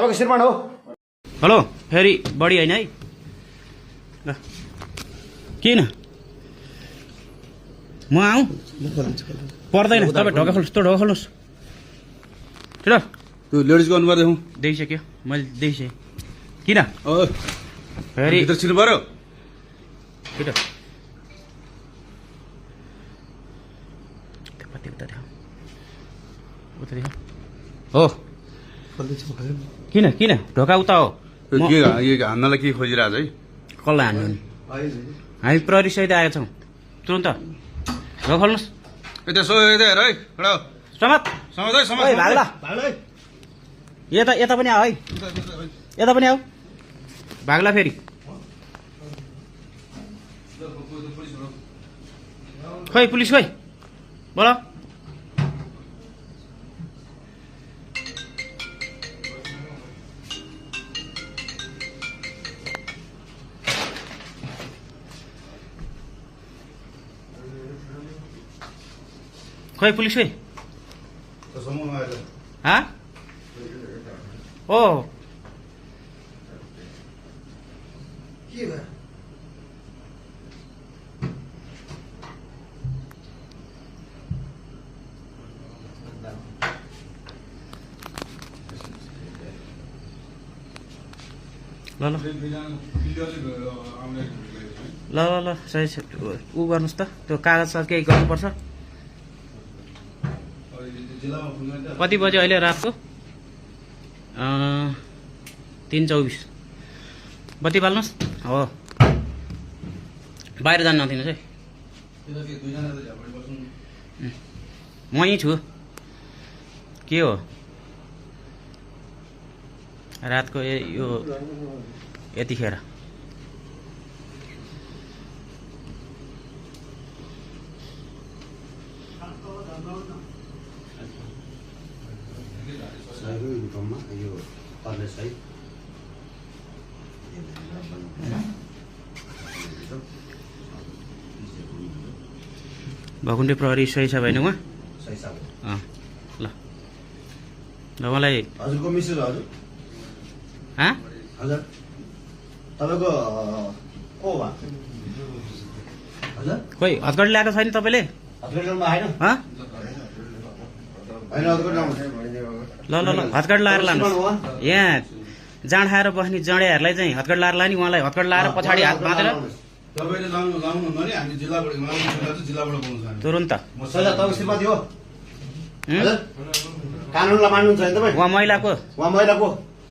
तपाईँको श्रीमान हो। हेलो फेरि बढी होइन है ल किन म आउँ पर्दैन तपाईँ ढोका खोल्नुहोस् त्यो ढोका खोल्नुहोस् ल त्यो लेडिजको अनुहार देखाउँ देखिसक्यो मैले देखिसकेँ किन फेरि भित्र छिर्नु पर्यो किन हो किन किन ढोका उता हो के हान्नलाई के खोजिरहेको है कसलाई हान्नु नि हामी प्रहरी सहित आएका छौँ तुरन्त ढोका खोल्नुहोस् यसो यता हेर है खडा समात समाज है समाज ओइ भाग्ला यता यता पनि आऊ है यता पनि आऊ भाग्ला फेरि खोइ पुलिस खोइ बोल खोइ पुलिस खोइ हाँ ओ ल ल ल ल ल सही छ ऊ गर्नुहोस् त त्यो कागज केही गर्नुपर्छ कति बजे अहिले रातको 3:24 बत्ती बाल्नुहोस् हो बाहिर जानु नदिनुहोस् है म यहीँ छु के हो रातको यो यतिखेर भकुण्डे प्रहरी सही छ भएन उहाँ ल ल मलाई हजुरको मिसेस हजुर हाँ हजुर तपाईँको को हो हजुर खोइ हतगढी ल्याएको छैन तपाईँले हस्पिटलमा आएन हाँ होइन हस्पिटल ल ल ल हतगढी लाएर लानुहोस् यहाँ जाँड खाएर बस्ने जडेहरूलाई चाहिँ हतगढी लाएर लाने उहाँलाई हतगढी लाएर पछाडि हात बाँधेर तपाईँले लाउनु भने हामी जिल्लाबाट तुरन्त सजा तपाईँको श्रीमती हो हजुर कानुनलाई मान्नुहुन्छ होइन तपाईँ उहाँ महिलाको उहाँ महिलाको